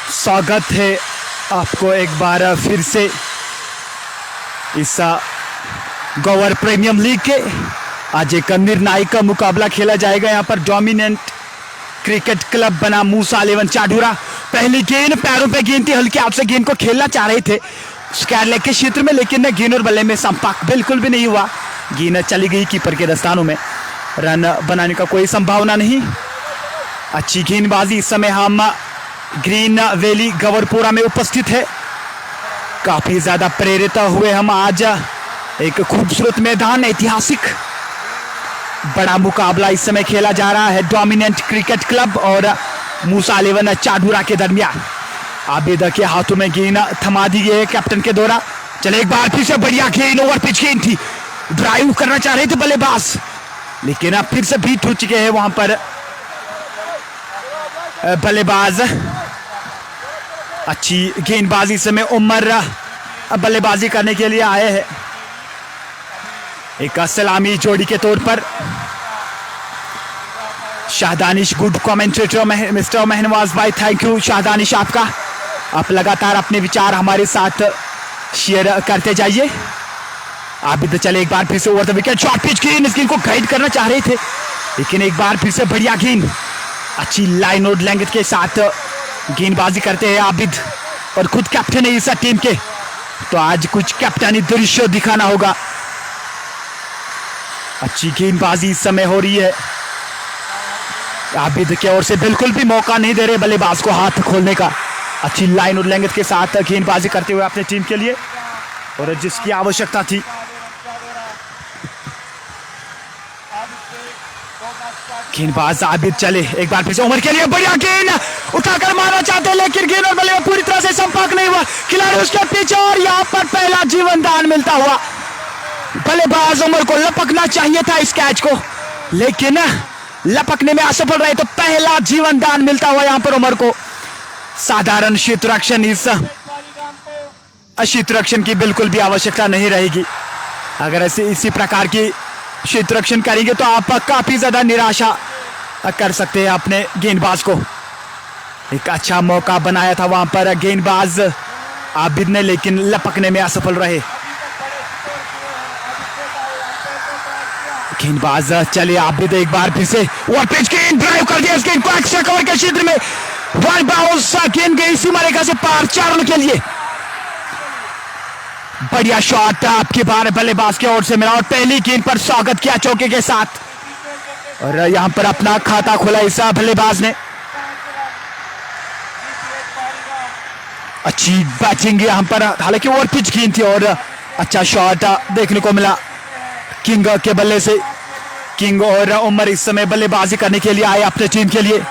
स्वागत है आपको एक बार फिर से इस गौर प्रीमियम लीग के। आज एक निर्णायक मुकाबला खेला जाएगा। यहाँ पर डोमिनेंट क्रिकेट क्लब बना मूसा 11 चाडूरा। पहली गेंद पैरों पे गेंद थी, हल्के हाथ से गेंद को खेलना चाह रहे थे स्क्वायर लेग के क्षेत्र में, लेकिन गेंद और बल्ले में संपर्क बिल्कुल भी नहीं हुआ। गेंद चली गई कीपर के दस्तानों में। रन बनाने का कोई संभावना नहीं। अच्छी गेंदबाजी। इस समय हम ग्रीन वैली गवरपुरा में उपस्थित है। काफी ज्यादा प्रेरित हुए हम आज। एक खूबसूरत मैदान, ऐतिहासिक बड़ा मुकाबला इस समय खेला जा रहा है डोमिनेंट क्रिकेट क्लब और मूसा 11 चाडूरा के दरमियान। आबिद के हाथों में गेंद थमा दी गई है कैप्टन के द्वारा। चले एक बार फिर से बढ़िया गेंद, ओवर पिच गेंद थी, ड्राइव करना चाह रहे थे बल्लेबाज, लेकिन अब फिर से बीट हो चुके हैं वहां पर बल्लेबाज। अच्छी गेंदबाजी समय उमर बल्लेबाजी करने के लिए आए हैं एक सलामी जोड़ी के तौर पर। शाहदानिश गुड कमेंटेटर मिस्टर महनवाज भाई, थैंक यू शाहदानिश आपका। आप लगातार अपने विचार हमारे साथ शेयर करते जाइए। आप भी चले एक बार फिर से over the wicket shot pitch गेंद। इस गेंद को गाइड करना चाह रहे थे, लेकिन एक बार फिर से बढ़िया गेंद। अच्छी लाइन और लेंथ के साथ गेंदबाजी करते हैं आबिद, और खुद कैप्टन है इस टीम के, तो आज कुछ कैप्टनी दृश्य दिखाना होगा। अच्छी गेंदबाजी इस समय हो रही है। आबिद की ओर से बिल्कुल भी मौका नहीं दे रहे बल्लेबाज को हाथ खोलने का। अच्छी लाइन और लेंथ के साथ गेंदबाजी करते हुए अपने टीम के लिए, और जिसकी आवश्यकता थी। गेंदबाज आबिद चले एक बार फिर से उमर के लिए बढ़िया गेंद उठाकर मारना चाहते हैं, लेकिन गेंद और बल्ले में पूरी तरह से संपर्क नहीं हुआ। खिलाड़ी उसके पीछे, और यहाँ पर पहला जीवन दान मिलता हुआ। बल्लेबाज उमर को लपकना चाहिए था इस कैच को, लेकिन लपकने में असफल रहे, तो पहला जीवन दान मिलता हुआ यहाँ पर उमर को। साधारण क्षेत्ररक्षण, इस क्षेत्ररक्षण की बिल्कुल भी आवश्यकता नहीं रहेगी। अगर ऐसे इसी प्रकार की क्षेत्ररक्षण करेंगे तो आप काफी ज्यादा निराशा कर सकते हैं अपने गेंदबाज को। एक अच्छा मौका बनाया था वहां पर गेंदबाज आबिद ने, लेकिन लपकने में असफल रहे। गेंदबाज चले आबिद एक बार फिर से ओवर पिच गेंद, ड्राइव कर दिया इस गेंद को एक्स्ट्रा कवर के क्षेत्र में। वन बाउंस गेंद गई सीमा रेखा से पार 4 रन के लिए। बढ़िया शॉट आपके बार बल्लेबाज की ओर से मिला, और पहली गेंद पर स्वागत किया चौके के साथ, और यहां पर अपना खाता खोला इस बल्लेबाज ने। अच्छी बैटिंग यहां पर, हालांकि ओवर पिच गेंद थी, और अच्छा शॉट देखने को मिला किंग के बल्ले से। किंग और उमर इस समय बल्लेबाजी करने के लिए आए अपने टीम के लिए,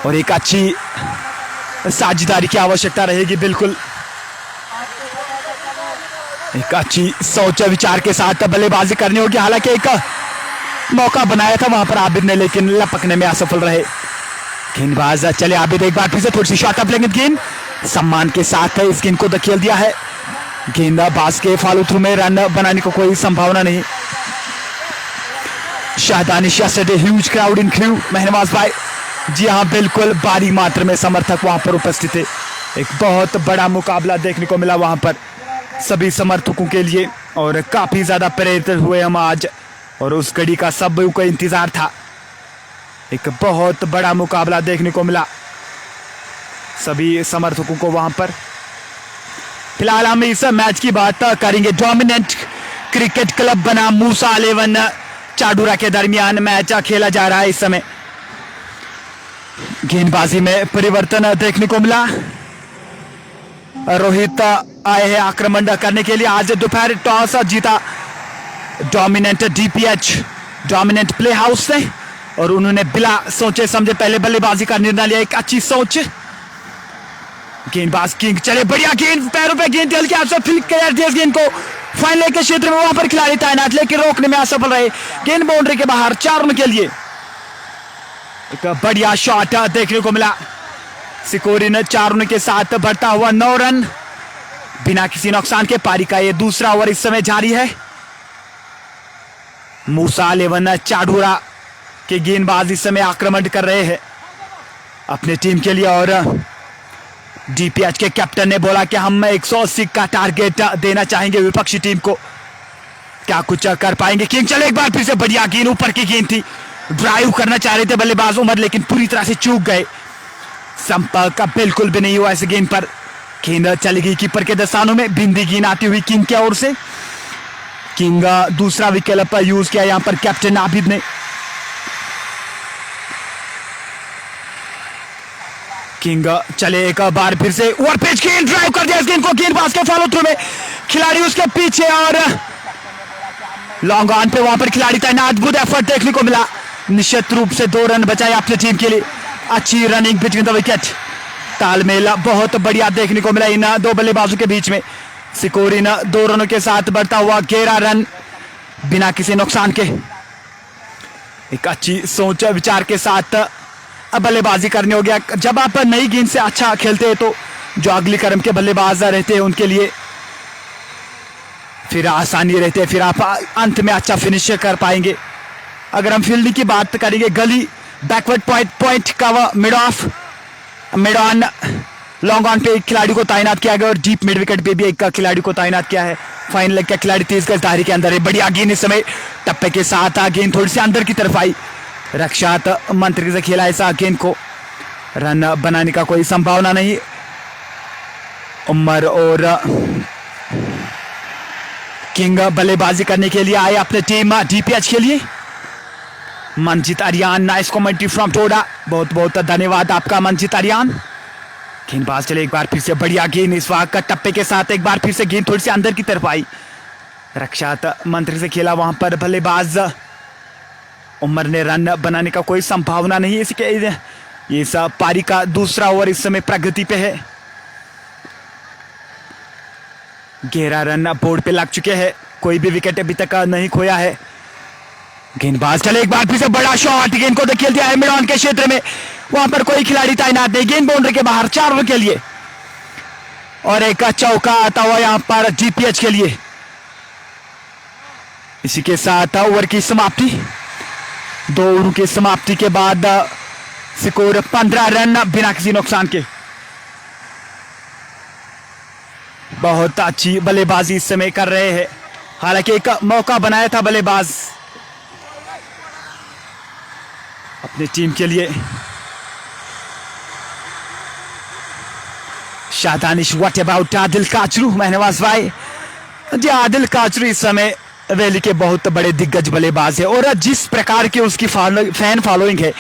और एक अच्छी साझेदारी की आवश्यकता रहेगी बिल्कुल। एक अच्छी सोच विचार के साथ बल्लेबाजी करनी होगी। हालांकि एक मौका बनाया था वहां पर आबिद ने, लेकिन लपकने में असफल रहे। गेंदबाज चले आबिद एक बार फिर से थोड़ी सी शॉट अप लेंगे, गेंद सम्मान के साथ इस गेंद को धकेल दिया है। गेंदबाज के फॉलो थ्रू में रन बनाने को कोई संभावना नहीं। शाहदानिश ह्यूज क्राउड इन क्रू महनवाज भाई, जी हाँ बिल्कुल, भारी मात्रा में समर्थक वहां पर उपस्थित थे। एक बहुत बड़ा मुकाबला देखने को मिला वहां पर सभी समर्थकों के लिए, और काफी ज्यादा प्रेरित हुए हम आज, और उस घड़ी का सब को इंतजार था। एक बहुत बड़ा मुकाबला देखने को मिला सभी समर्थकों को वहां पर। फिलहाल हम इस मैच की बात करेंगे। डोमिनेंट क्रिकेट क्लब बना मूसा 11 चाडूरा के दरमियान मैच खेला जा रहा है इस समय। गेंदबाजी में परिवर्तन देखने को मिला। रोहित आए हैं आक्रमण करने के लिए। आज दोपहर टॉस जीता dominant DPH dominant play house ने, और उन्होंने बिना सोचे समझे पहले बल्लेबाजी का निर्णय लिया। एक अच्छी सोच। गेंदबाज किंग चले बढ़िया गेंद, पैरों पे गेंद हल्के हाथ से फ्लिक कर दिया गेंद को फाइनल के क्षेत्र में। वहां पर खिलाड़ी तैनात, लेकिन रोकने में असफल रहे। गेंद बाउंड्री के बाहर 4 रन के लिए। एक बढ़िया शॉट देखने को मिला। सिकोरिन 4 रन के साथ बढ़ता हुआ 9 रन बिना किसी नुकसान के। पारी का ये दूसरा ओवर इस समय जारी है। मूसा 11 चाडूरा के गेंदबाज इस समय आक्रमण कर रहे हैं अपने टीम के लिए, और डीपीएच के कैप्टन ने बोला कि हम 180 का टारगेट देना चाहेंगे विपक्षी टीम को। क्या कुछ कर पाएंगे किंग? चलो एक बार फिर से बढ़िया गेंद, ऊपर की गेंद थी, ड्राइव करना चाह रहे थे बल्लेबाज उमर, लेकिन पूरी तरह से चूक गए। संपर्क का बिल्कुल भी नहीं हुआ इस गेंद पर। गेंद चली गई कीपर के दस्तानों में। बिंदी गेंद आती हुई किंग की ओर से। किंग दूसरा विकल्प यूज किया यहां पर कैप्टन आबिद ने। किंग चले एक बार फिर से ओवर पिच, गेंद ड्राइव कर दिया इस गेंद को, गेंदबाज के फॉलो थ्रू में, खिलाड़ी उसके पीछे और लॉन्ग ऑन पे वहां पर खिलाड़ी तैनात। गुड एफर्ट देखने को मिला, निश्चित रूप से 2 रन बचाए अपनी टीम के लिए। अच्छी रनिंग बिटवीन द विकेट, तालमेल बहुत बढ़िया देखने को मिला इन 2 बल्लेबाजों के बीच में। सिकोर इन 2 रनों के साथ बढ़ता हुआ 11 रन बिना किसी नुकसान के। एक अच्छी सोच विचार के साथ बल्लेबाजी करनी हो गया। जब आप नई गेंद से अच्छा खेलते हैं तो जो अगली क्रम के बल्लेबाज रहते हैं उनके लिए फिर आसानी रहती है, फिर आप अंत में अच्छा फिनिश कर पाएंगे। अगर हम फील्डिंग की बात करेंगे, गली, backward point cover, mid on, long on पे एक खिलाड़ी को तैनात किया गया और डीप मिड विकेट पे भी एक खिलाड़ी को तैनात किया है। फाइनल लेग का खिलाड़ी 30 गज दायरे के अंदर है। बढ़िया गेंद इस समय टप्पे के साथ, गेंद थोड़ी सी अंदर की तरफ आई, रक्षात मंत्री से खेला ऐसा गेंद को, रन बनाने का कोई संभावना नहीं। उमर और किंग बल्लेबाजी करने के लिए आए अपने टीम डीपीएच के लिए। Manjit Aryan, nice commentary from टोडा, बहुत बहुत धन्यवाद आपका मंजित आर्यन। गेंदबाज चले एक बार फिर से बढ़िया गेंद इस वक्त टप्पे के साथ, एक बार फिर से गेंद थोड़ी सी अंदर की तरफ आई, रक्षात मंत्री से खेला वहां पर बल्लेबाज उमर ने, रन बनाने का कोई संभावना नहीं है। इसके ये सब पारी का दूसरा ओवर इस समय प्रगति पे है। 11 रन बोर्ड पे लग चुके हैं, कोई भी विकेट अभी तक नहीं खोया है। गेंदबाज चले एक बार फिर से बड़ा शॉट, गेंद को खेल दिया है मिड ऑन के क्षेत्र में, वहां पर कोई खिलाड़ी तैनात नहीं, गेंद बाउंड्री के बाहर 4 रन के लिए और एक चौका आता हुआ यहां पर डीपीएच के लिए। इसी के साथ ओवर की समाप्ति, 2 ओवर की समाप्ति के बाद स्कोर 15 रन बिना किसी नुकसान के। बहुत अच्छी बल्लेबाजी इस समय कर रहे हैं, हालांकि एक मौका बनाया था बल्लेबाज अपनी टीम के लिए। शादानिश, व्हाट अबाउट आदिल काचरू? महनवाज भाई जी, आदिल काचरू इस समय वैली के बहुत बड़े दिग्गज बल्लेबाज है और जिस प्रकार की उसकी फैन फॉलोइंग है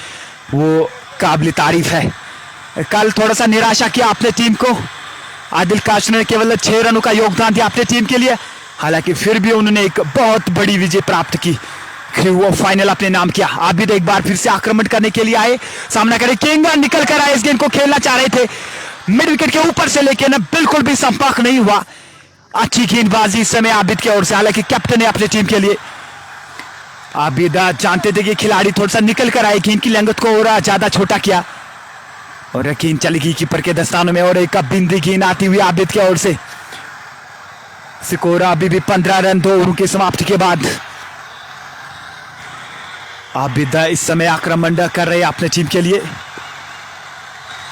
वो काबिल तारीफ है। कल थोड़ा सा निराशा किया अपने टीम को, आदिल काचरू ने केवल 6 रनों का योगदान दिया अपनी टीम के लिए, हालांकि फिर भी उन्होंने एक बहुत बड़ी विजय प्राप्त की, वो फाइनल अपने नाम किया। आबिद एक बार फिर से आक्रमण करने के लिए आए, सामना करे, किंग निकल कर आए, इस गेंद को खेलना चाह रहे थे मिड विकेट के ऊपर से, लेकिन बिल्कुल भी संपर्क नहीं हुआ। अच्छी गेंदबाजी इस समय आबिद की ओर से, हालांकि कैप्टन है अपनी टीम के लिए। आबिद जानते थे कि खिलाड़ी थोड़ा सा निकल कर आए, गेंद की लंगत को और ज्यादा छोटा किया और गेंद चली गई कीपर के दस्तानों में और एक बिंदी गेंद आती हुई आबिद की ओर से। स्कोर अभी भी 15 रन 2 ओवर की समाप्ति के बाद। आबिद इस समय आक्रमण कर रहे हैं अपने टीम के लिए।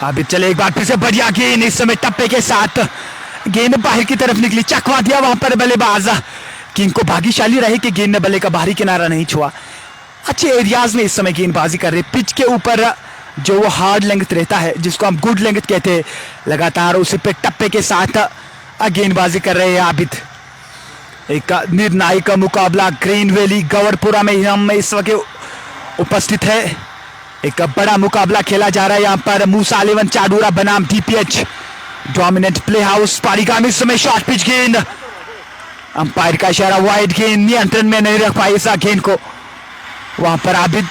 आबिद चले एक बार फिर से बढ़िया गेंद इस समय टप्पे के साथ, गेंद बाहर की तरफ निकली, चकवा दिया वहां पर बल्लेबाज। किंग को भाग्यशाली रहे कि गेंद ने बल्ले का बाहरी किनारा नहीं छुआ। अच्छे एरियाज में इस समय गेंदबाजी कर रहे, पिच के ऊपर जो वो हार्ड लेंथ रहता है जिसको हम गुड लेंथ कहते हैं, लगातार उस पे टप्पे के साथ गेंदबाजी कर रहे हैं आबिद। एक निर्णायक मुकाबला ग्रीन वैली गौरपुरा में हम इस वक्त उपस्थित है। एक बड़ा मुकाबला खेला जा रहा है यहाँ पर मूसा 11 चाडूरा बनाम डीपीएच डोमिनेंट प्ले हाउस पारीगामी। समय शॉर्ट पिच गेंद, अंपायर का इशारा, वाइड गेंद, नियंत्रण में नहीं रख पाए इस गेंद को वहां पर आबिद।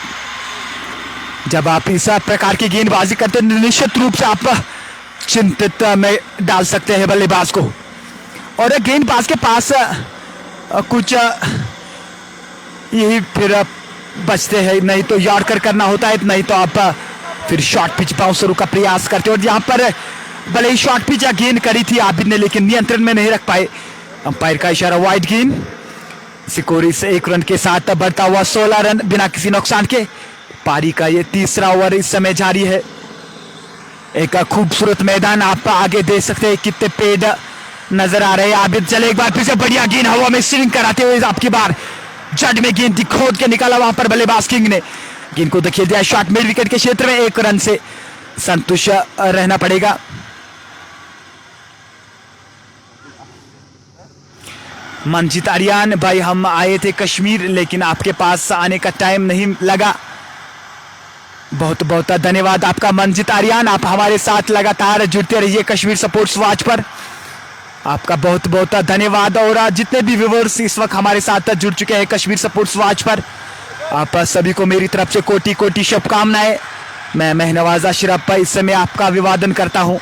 जब आप इस प्रकार की गेंदबाजी करते हैं निश्चित रूप से आप चिंतित में डाल सकते हैं बल्लेबाज को, और गेंदबाज के पास कुछ यही फिर बचते हैं, नहीं तो यॉर्कर करना होता है, नहीं तो आप फिर शॉर्ट पिच बाउंसर का प्रयास करते हो। और यहाँ पर भले ही शॉर्ट पिच गेंद करी थी आबिद ने, लेकिन नियंत्रण में नहीं रख पाए, अंपायर का इशारा, वाइड गेंद। स्कोर इस 1 रन के साथ बढ़ता हुआ 16 रन बिना किसी नुकसान के। पारी का ये तीसरा ओवर इस समय जारी है। एक खूबसूरत मैदान आप आगे देख सकते हैं, कितने पेड़ नजर आ रहे हैं। आबिद चले एक बार फिर से बढ़िया गेंद हवा में स्विंग कराते हुए आपकी बार जड़ में गेंद खोद के निकाला वहां पर बल्लेबाज किंग ने गेंद को खेल दिया शॉट मिड विकेट के क्षेत्र में। 1 रन से संतुष्ट रहना पड़ेगा। मंजीत आर्यन भाई, हम आए थे कश्मीर लेकिन आपके पास आने का टाइम नहीं लगा। बहुत बहुत धन्यवाद आपका मंजीत आर्यन, आप हमारे साथ लगातार जुड़ते रहिए कश्मीर स्पोर्ट्स वॉच पर। आपका बहुत बहुत धन्यवाद। और जितने भी व्यूअर्स इस वक्त हमारे साथ जुड़ चुके हैं कश्मीर स्पोर्ट्स वॉच पर, आप सभी को मेरी तरफ से कोटि कोटि शुभकामनाएं। मैं महनवाज अशरफ इस समय आपका अभिवादन करता हूं।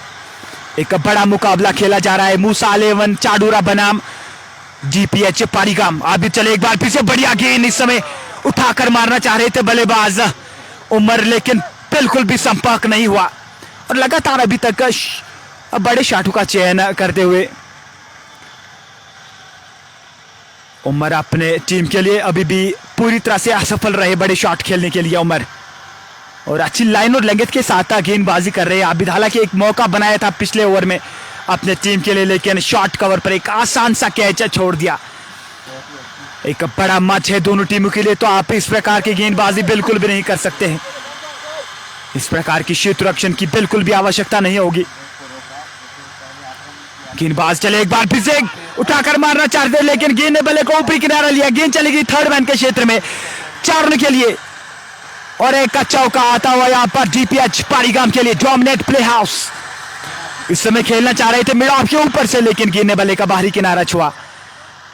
एक बड़ा मुकाबला खेला जा रहा है मूसा 11 चाडूरा बनाम DPH पारीगाम। अभी चले एक बार फिर से बढ़िया गेंद इस समय उठाकर मारना चाह रहे थे बल्लेबाज उमर, लेकिन बिल्कुल भी संपर्क नहीं हुआ और लगातार अभी तक बड़े शॉटों का चयन करते हुए उमर अपने टीम के लिए अभी भी पूरी तरह से असफल रहे बड़े शॉट खेलने के लिए उमर। और अच्छी लाइन और लंगत के साथ गेंदबाजी कर रहे हैं आबिद। हालांकि एक मौका बनाया था पिछले ओवर में अपने टीम के लिए, लेकिन शॉर्ट कवर पर एक आसान सा कैच छोड़ दिया। एक बड़ा मैच है दोनों टीमों के लिए, तो आप इस प्रकार की गेंदबाजी बिल्कुल भी नहीं कर सकते हैं। इस प्रकार की क्षेत्ररक्षण की बिल्कुल भी आवश्यकता नहीं होगी। गेंदबाज चले एक बार फिर से उठाकर मारना चाहते, लेकिन गेंद ने बल्ले को ऊपरी किनारा लिया। गेंद चली गई थर्ड मैन के क्षेत्र में 4 रन के लिए और एक का चौका आता हुआ यहां पर DPH पारीगाम के लिए। डोमिनेट प्ले हाउस इस समय खेलना चाह रहे थे मिड ऑफ के ऊपर से, लेकिन गेंद ने बल्ले का बाहरी किनारा छुआ।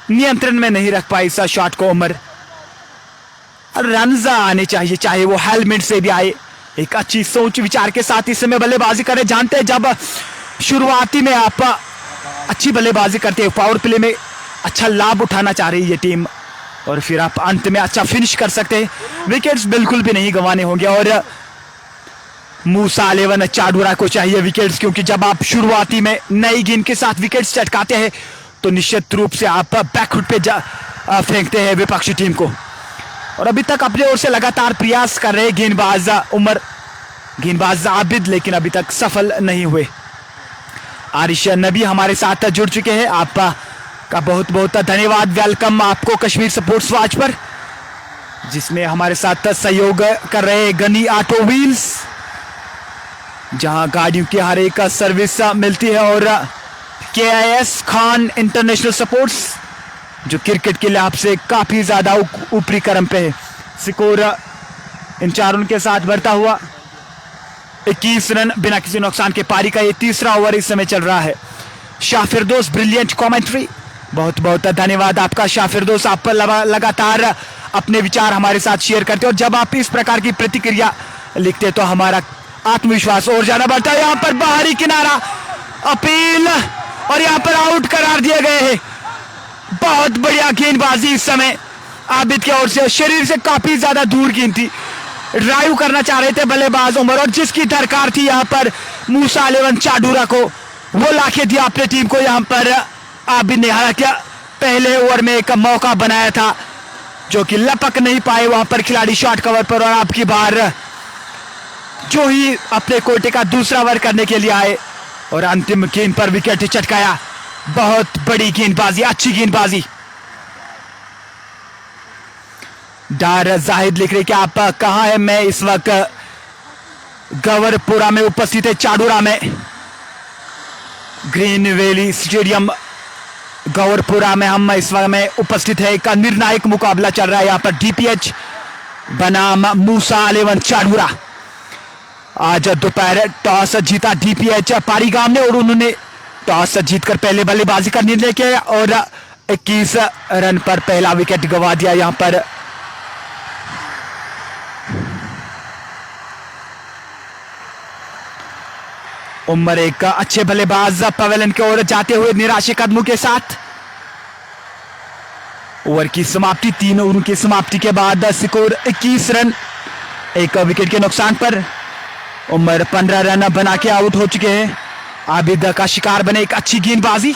नियंत्रण में नहीं रख पाई इस शॉट को उमर। रन आने चाहिए, चाहे वो हेलमेट से भी आए। एक अच्छी सोच विचार के साथ इस समय बल्लेबाजी करें। जानते हैं जब शुरुआती में आप अच्छी बल्लेबाजी करते हैं, पावर प्ले में अच्छा लाभ उठाना चाह रही है टीम, और फिर आप अंत में अच्छा फिनिश कर सकते हैं। विकेट्स बिल्कुल भी नहीं गंवाने होंगे और मूसा 11 चाडूरा को चाहिए विकेट्स, क्योंकि जब आप शुरुआती में नई गेंद के साथ विकेट्स चटकाते हैं तो निश्चित रूप से आप बैकफुट पे फेंकते हैं विपक्षी टीम को। और अभी तक अपने ओर से लगातार प्रयास कर रहे गेंदबाज उमर, गेंदबाज आबिद, लेकिन अभी तक सफल नहीं हुए। आरिश नबी हमारे साथ जुड़ चुके हैं, आपका बहुत बहुत धन्यवाद। वेलकम आपको कश्मीर स्पोर्ट्स वॉच पर, जिसमें हमारे साथ सहयोग कर रहे गनी ऑटो व्हील्स, जहां गाड़ियों की हर एक सर्विस मिलती है, और KIS खान इंटरनेशनल सपोर्ट्स, जो क्रिकेट के लिहाज से काफी ज्यादा ऊपरी क्रम पे है। स्कोर इन चारों के साथ बढ़ता हुआ 21 रन बिना किसी नुकसान के पारी का ये तीसरा ओवर इस समय चल रहा है। शाफिरदोस ब्रिलियंट कमेंट्री, बहुत बहुत धन्यवाद आपका शाफिरदोस। आप लगातार अपने विचार हमारे साथ शेयर करते हो, और जब आप इस प्रकार की प्रतिक्रिया लिखते तो हमारा आत्मविश्वास और ज्यादा बढ़ता है। यहाँ पर बाहरी किनारा अपील और यहाँ पर आउट करार दिए गए हैं। बहुत बढ़िया गेंदबाजी इस समय आबिद की ओर से, शरीर से काफी ज्यादा दूर गेंद थी, ड्राइव करना चाह रहे थे बल्लेबाज उमर, और जिसकी दरकार थी यहाँ पर मूसा 11 चाडूरा को, वो लाके दिया अपने टीम को। यहाँ पर आबिद ने हालांकि पहले ओवर में एक मौका बनाया था जो कि लपक नहीं पाए वहां पर खिलाड़ी शॉट कवर पर, और आपकी बार जो ही अपने कोटे का दूसरा ओवर करने के लिए आए और अंतिम गेंद पर विकेट चटकाया। बहुत बड़ी गेंदबाजी, अच्छी गेंदबाजी। डार जाहिद लिख रहे कि आप कहां हैं? मैं इस वक्त गवरपुरा में उपस्थित है, चाडूरा में, ग्रीन वैली स्टेडियम गौरपुरा में हम इस वक्त में उपस्थित है। एक निर्णायक मुकाबला चल रहा है यहाँ पर DPH बनाम मूसा 11 चाडूरा। आज दोपहर टॉस जीता DPH पारीगाम ने, और उन्होंने टॉस जीतकर पहले बल्लेबाजी का निर्णय किया और 21 रन पर पहला विकेट गंवा दिया। यहाँ पर उमर एक अच्छे बल्लेबाज पवेलियन की ओर जाते हुए निराशे कदमों के साथ। ओवर की समाप्ति, 3 ओवर की समाप्ति के बाद स्कोर 21 रन, 1 विकेट के नुकसान पर उमर 15 रन बना के आउट हो चुके हैं। आबिद का शिकार बने। एक अच्छी गेंदबाजी,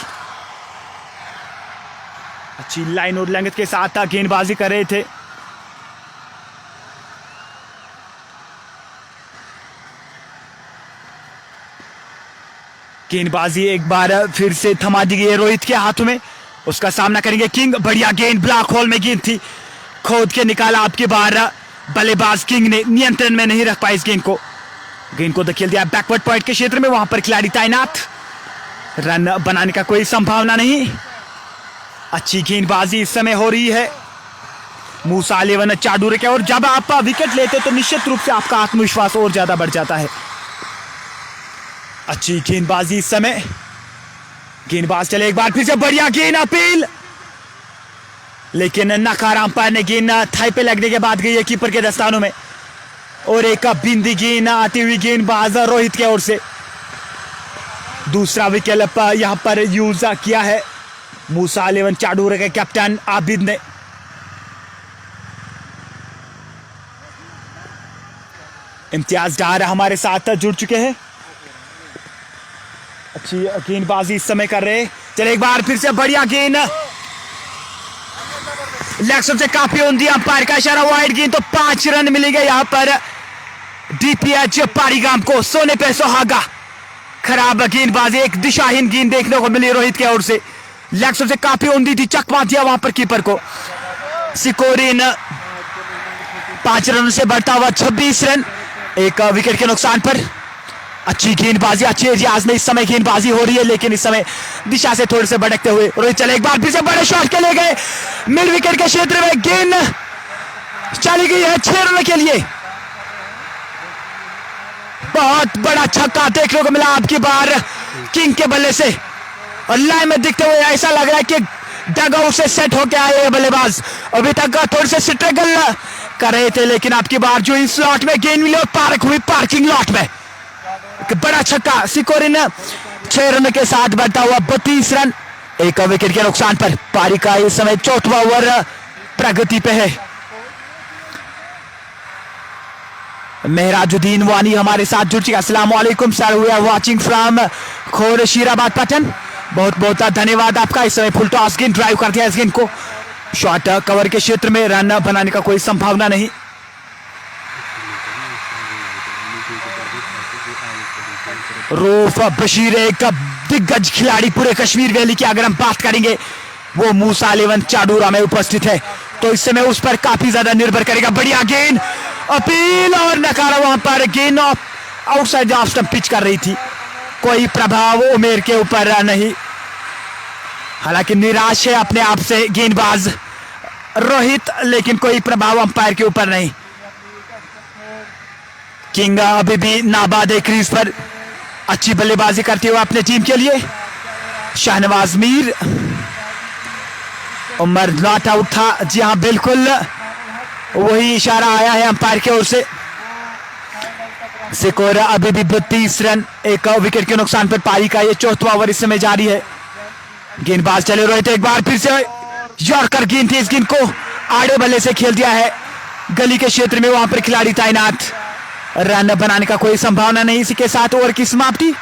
अच्छी लाइन और लंगत के साथ गेंदबाजी कर रहे थे। गेंदबाजी एक बार फिर से थमा दी गई है रोहित के हाथों में, उसका सामना करेंगे किंग। बढ़िया गेंद, ब्लैक होल में गेंद थी, खोद के निकाला आपकी बार बल्लेबाज किंग ने, नियंत्रण में नहीं रख पाई इस गेंद को धकेल दिया बैकवर्ड पॉइंट के क्षेत्र में, वहां पर खिलाड़ी तैनात, रन बनाने का कोई संभावना नहीं। अच्छी गेंदबाजी इस समय हो रही है मूसा 11 चाडूरे के, और जब आप विकेट लेते तो निश्चित रूप से आपका आत्मविश्वास और ज्यादा बढ़ जाता है। अच्छी गेंदबाजी इस समय, गेंदबाज चले एक बार फिर से, बढ़िया गेंद, अपील, लेकिन नकारा अंपायर ने। गेंद थाई पे लगने के बाद गई है कीपर के दस्तानों में, और एक बिंदी गेंद आती हुई गेंदबाज रोहित की ओर से। दूसरा विकेट यहां पर यूज किया है मूसा 11 चाडूरे के कैप्टन आबिद ने। इम्तियाज डार हमारे साथ जुड़ चुके हैं, अच्छी गेंदबाजी इस समय कर रहे। चले एक बार फिर से, बढ़िया गेंद, लेग स्टंप से काफी ऊंधी, अंपायर का इशारा, वाइड गेंद, तो 5 रन मिलेंगे यहां पर डीपीएच पारीगाम को। सोने पे सुहागा, खराब गेंदबाजी, एक दिशाहीन गेंद देखने को मिली रोहित की ओर से, लेग स्टंप से काफी ऊंधी थी, चकमा दिया वहां पर कीपर को। सिकोरिन 5 रनों से बढ़ता हुआ 26 रन, एक विकेट के नुकसान पर। अच्छी गेंदबाजी, अच्छी रियाज में इस समय गेंदबाजी हो रही है, लेकिन इस समय दिशा से थोड़े से भटकते हुए रोहित चले एक बार फिर से, बड़े शॉट के ले गए मिड विकेट के क्षेत्र में, गेंद चली गई है 6 रन के लिए। बहुत बड़ा छक्का देखने को मिला आपकी बार किंग के बल्ले से, और लाइन में दिखते हुए ऐसा लग रहा है कि डगआउट से सेट होकर आए ये बल्लेबाज। अभी तक थोड़े से स्ट्रगल कर रहे थे, लेकिन आपकी बार जो इस लॉट में गेंद मिली और पार्क हुई पार्किंग लॉट में, बड़ा छक्का। सिकोरिन 6 रन के साथ बढ़ता हुआ 32 रन, एक विकेट के नुकसान पर। पारी का इस समय 4वां ओवर प्रगति पे है। मेहराजुद्दीन वानी हमारे साथ जुड़ चुके, अस्सलाम वालेकुम sir, we are watching from Khorshirabad Patan, बहुत बहुत धन्यवाद आपका। इस समय फुल टॉस गेंद ड्राइव कर दिया इस गेंद को, शॉट कवर के क्षेत्र में, रन बनाने का कोई संभावना नहीं। रूफ बशीर एक दिग्गज खिलाड़ी पूरे कश्मीर वैली की अगर हम बात करेंगे, वो मूसा 11 चाडूरा में उपस्थित है, तो इस समय उस पर काफी ज्यादा निर्भर करेगा। बढ़िया गेंद, अपील, और नकारा वहां पर, गेंद आउटसाइड ऑफ स्टंप पिच कर रही थी, कोई प्रभाव उमेर के ऊपर नहीं। हालांकि निराश है अपने आप से गेंदबाज रोहित, लेकिन कोई प्रभाव अंपायर के ऊपर नहीं। किंग अभी भी नाबाद है क्रीज पर, अच्छी बल्लेबाजी करते हुए अपने टीम के लिए। शाहनवाज मीर, उमर नॉट आउट था, जी हाँ बिल्कुल वही इशारा आया है अंपायर की ओर से। सिकोरा अभी भी 32 रन, एक विकेट के नुकसान पर। पारी का ये 4वां ओवर इस समय जारी है। गेंदबाज चले रोहित एक बार फिर से, यॉर्कर गेंद थी, इस गेंद को आड़े बल्ले से खेल दिया है गली के क्षेत्र में, वहां पर खिलाड़ी तैनात, रन बनाने का कोई संभावना नहीं। इसी के साथ ओवर की समाप्ति,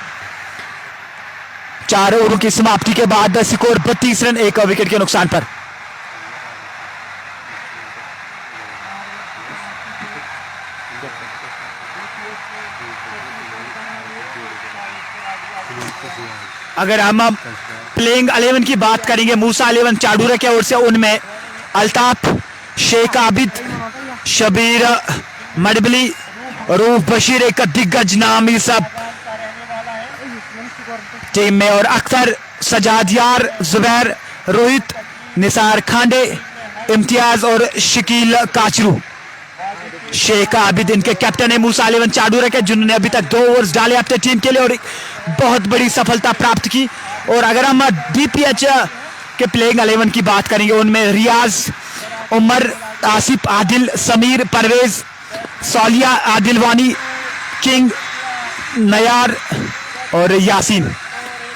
4 ओवरों की समाप्ति के बाद स्कोर 32 रन, एक विकेट के नुकसान पर। अगर हम प्लेइंग 11 की बात करेंगे मूसा 11 चाडूरा की ओर से, उनमें अल्ताफ, शेख आबिद, शबीर मडबली, रूफ बशीर एक दिग्गज नाम इस टीम में, और अख्तर, सजाद यार, जुबैर, रोहित, निसार खांडे, इम्तियाज और शकील काचरू। शेख आबिद इनके कैप्टन है मूसा 11 चाडूरा के, जिन्होंने अभी तक 2 ओवर्स डाले अपने टीम के लिए और बहुत बड़ी सफलता प्राप्त की। और अगर हम डीपीएच के प्लेइंग 11 की बात करेंगे, उनमें रियाज, उमर, आसिफ, आदिल, समीर, परवेज, सौलिया, आदिलवानी, किंग, नयार और यासीन।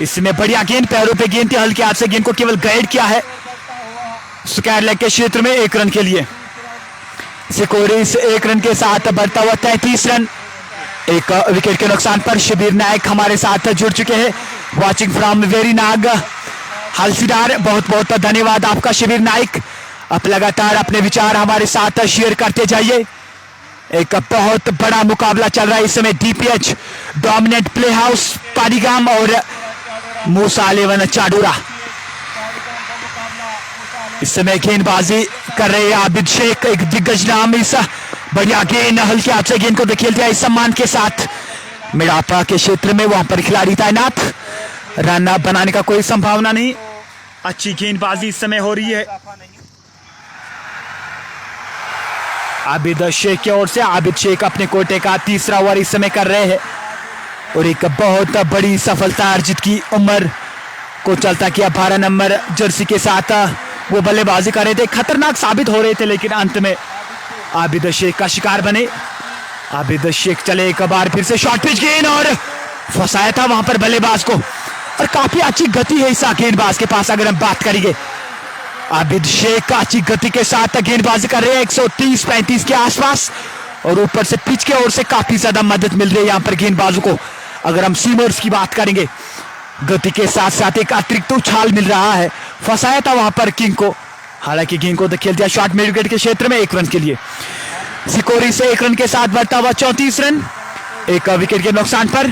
इसमें बढ़िया गेंद, पैरों पे गेंद थी, हल्के हाथ से गेंद को केवल गाइड किया है स्क्वायर लेग के क्षेत्र में 1 रन के लिए। सिकोरिस 1 रन के साथ बढ़ता हुआ 33 रन, एक विकेट के नुकसान पर। शबीर नायक हमारे साथ जुड़ चुके हैं, वाचिंग फ्रॉम वेरी नाग हालसीडार, बहुत बहुत धन्यवाद आपका शबीर नायक। आप लगातार अपने विचार हमारे साथ शेयर करते जाइए। एक बहुत बड़ा मुकाबला चल रहा है इस समय डीपीएच डोमिनेंट प्ले हाउस पारीगाम और मूसा अलीवन चाडूरा इस समय गेंदबाजी कर रहे हैं आबिद शेख, एक दिग्गज नाम। इस बढ़िया गेंद हल्के हाथ से गेंद को खेल दिया इस सम्मान के साथ मिडापा के क्षेत्र में, वहां पर खिलाड़ी तैनात, रन बनाने का कोई संभावना नहीं। अच्छी गेंदबाजी इस समय हो रही है आबिद शेख की ओर से। आबिद शेख अपने कोटे का तीसरा ओवर इस समय कर रहे हैं और एक बहुत बड़ी सफलता अर्जित की उम्र को चलता किया 12 नंबर जर्सी के साथ वो बल्लेबाजी कर रहे थे, खतरनाक साबित हो रहे थे, लेकिन अंत में आबिद शेख का शिकार बने। आबिद शेख चले एक बार फिर से शॉर्ट पिच गेंद और फंसाया था वहां पर बल्लेबाज को, और काफी अच्छी गति है इस गेंदबाज के पास। अगर हम बात करेंगे आबिद शेख अच्छी गति के साथ गेंदबाजी कर रहे हैं 130-35 के आसपास, और ऊपर से पिच के ओर से काफी ज्यादा मदद मिल रही है यहाँ पर गेंदबाजों को। अगर हम सीमर्स की बात करेंगे, गति के साथ साथ एक अतिरिक्त उछाल मिल रहा है। फंसाया था वहां पर किंग को, हालांकि गेंद को खेल दिया शॉर्ट मिड विकेट के क्षेत्र में 1 रन के लिए। सिकोरी से 1 रन के साथ बढ़ता हुआ 34 रन, 1 विकेट के नुकसान पर।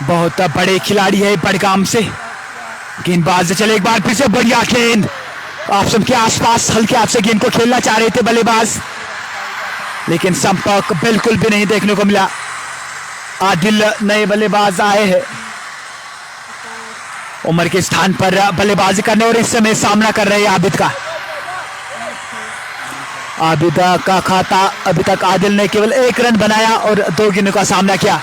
बहुत बड़े खिलाड़ी है बड़गाम से गेंदबाज चले एक बार फिर से बढ़िया गेंद ऑप्शन के आसपास, हल्के हाथ से गेंद को खेलना चाह रहे थे बल्लेबाज, लेकिन संपर्क बिल्कुल भी नहीं देखने को मिला। आदिल नए बल्लेबाज आए हैं उमर के स्थान पर बल्लेबाजी करने, और इस समय सामना कर रहे हैं आबिद का। आबिद का खाता अभी तक आदिल ने केवल 1 रन बनाया और 2 गेंदों का सामना किया।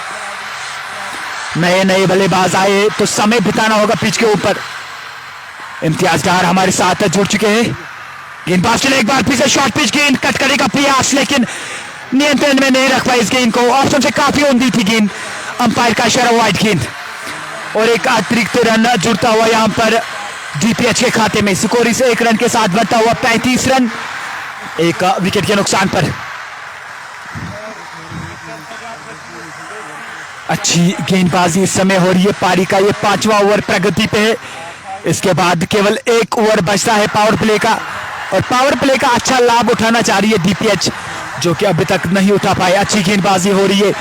नए बल्लेबाज आए तो समय बिताना होगा पिच के ऊपर। इम्तियाज डार हमारे साथ जुड़ चुके हैं। गेंदबाज चले एक बार फिर से शॉर्ट पिच गेंद, कट करने का प्रयास, लेकिन नियंत्रण में नहीं रख पाई इस गेंद को। ऑप्शन से काफी ऊंधी थी गेंद, अंपायर का इशारा वाइड गेंद, और एक अतिरिक्त रन जुड़ता हुआ यहां पर डीपीएच के खाते में। सिकोरी से 1 रन के साथ बढ़ता हुआ 35 रन, 1 विकेट के नुकसान पर। अच्छी गेंदबाजी इस समय हो रही है। पारी का ये 5वां ओवर प्रगति पे है, इसके बाद केवल 1 ओवर बचता है पावर प्ले का, और पावर प्ले का अच्छा लाभ उठाना चाह रही है डीपीएच, जो कि अभी तक नहीं उठा पाए। अच्छी गेंदबाजी हो रही है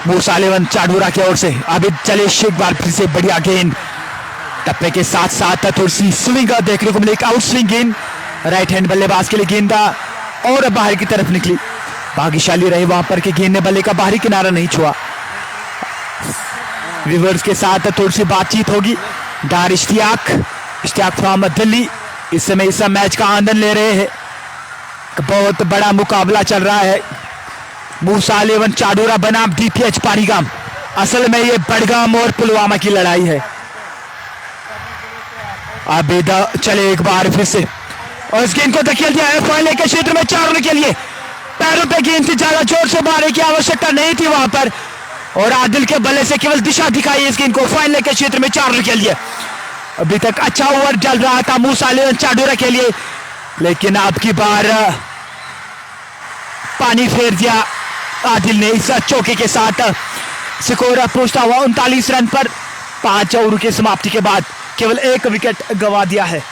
मूसा अलीवन चाडूरा की ओर से। आबिद चले एक बार फिर से बढ़िया गेंद, टप्पे के साथ साथ थोड़ी सी स्विंग देखने को मिली, एक आउट स्विंग गेंद राइट हैंड बल्लेबाज के लिए, गेंदा और बाहर की तरफ निकली। भाग्यशाली रहे वहां पर कि गेंद ने बल्ले का बाहरी किनारा नहीं छुआ। रिवर्स के साथ थोड़ी सी बातचीत होगी। डार इश्तियाक फ्रॉम दिल्ली इस समय इस मैच का आनंद ले रहे हैं। बहुत बड़ा मुकाबला चल रहा है। मूसा अलीवन चाडूरा बनाम डीपीएच पारीगाम। असल में ये बड़गाम और पुलवामा की लड़ाई है। आबिद चले एक बार फिर से, और इस गेंद को धकेल दिया है फाइनल के क्षेत्र में 4 रन के लिए। पैरों पे गेंद थी, ज्यादा जोर से मारने की आवश्यकता नहीं थी वहां पर, और आदिल के बल्ले से केवल दिशा दिखाई इस गेंद को फाइनल के क्षेत्र में 4 रन के लिए। अभी तक अच्छा ओवर चल रहा था मूसा अलीवन चाडूरा के लिए, लेकिन अब की बार पानी फेर दिया आदिल ने इस चौके के साथ। स्कोर पहुंचता हुआ 39 रन पर 5 ओवर की समाप्ति के बाद केवल 1 विकेट गंवा दिया है।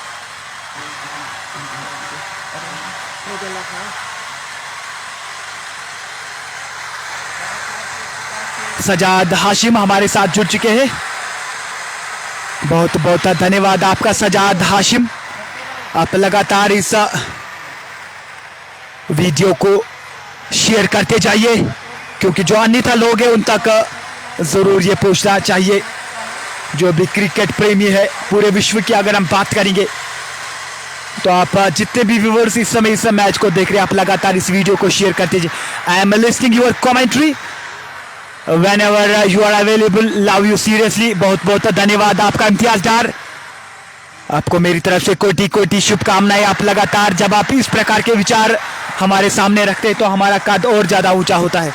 सजाद हाशिम हमारे साथ जुड़ चुके हैं। बहुत बहुत धन्यवाद आपका सजाद हाशिम। आप लगातार इस वीडियो को शेयर करते जाइए, क्योंकि जो अन्यथा लोग हैं उन तक जरूर ये पहुंचना चाहिए। जो भी क्रिकेट प्रेमी है पूरे विश्व की अगर हम बात करेंगे, तो आप जितने भी व्यूअर्स इस समय इस मैच को देख रहे हैं, आप लगातार इस वीडियो को शेयर करते जाइए। I am listening your commentary whenever you are available, love you seriously। बहुत बहुत धन्यवाद आपका इम्तियाज डार। आपको मेरी तरफ से कोटि कोटि शुभकामनाएं। आप लगातार जब आप इस प्रकार के विचार हमारे सामने रखते हैं तो हमारा कद और ज्यादा ऊंचा होता है।